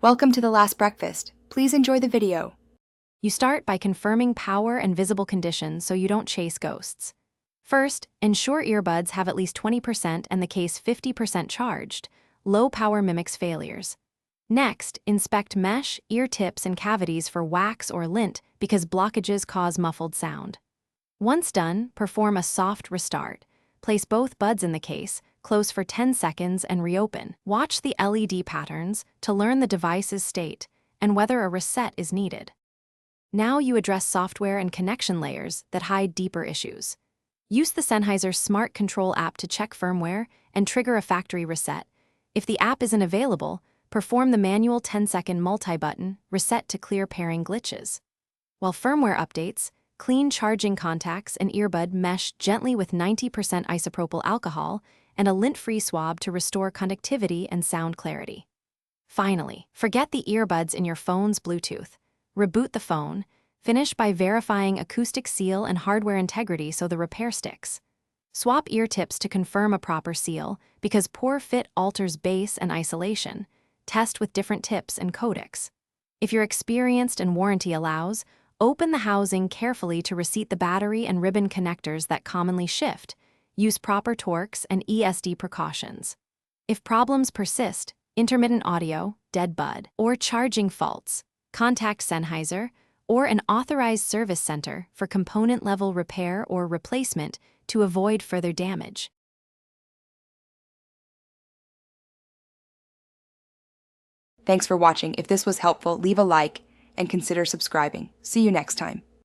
Welcome to the last breakfast. Please enjoy the video. You start by confirming power and visible conditions so you don't chase ghosts. First, ensure earbuds have at least 20% and the case 50% charged. Low power mimics failures. Next, inspect mesh, ear tips, and cavities for wax or lint because blockages cause muffled sound. Once done, perform a soft restart. Place both buds in the case, close for 10 seconds, and reopen. Watch the LED patterns to learn the device's state and whether a reset is needed. Now you address software and connection layers that hide deeper issues. Use the Sennheiser Smart Control app to check firmware and trigger a factory reset. If the app isn't available, perform the manual 10-second multi-button reset to clear pairing glitches. While firmware updates, clean charging contacts and earbud mesh gently with 90% isopropyl alcohol and a lint-free swab to restore conductivity and sound clarity. Finally, forget the earbuds in your phone's Bluetooth. Reboot the phone. Finish by verifying acoustic seal and hardware integrity so the repair sticks. Swap ear tips to confirm a proper seal because poor fit alters bass and isolation. Test with different tips and codecs. If you're experienced and warranty allows, open the housing carefully to reseat the battery and ribbon connectors that commonly shift. Use proper torques and ESD precautions. If problems persist, intermittent audio, dead bud, or charging faults, contact Sennheiser or an authorized service center for component-level repair or replacement to avoid further damage. Thanks for watching. If this was helpful, leave a like and consider subscribing. See you next time.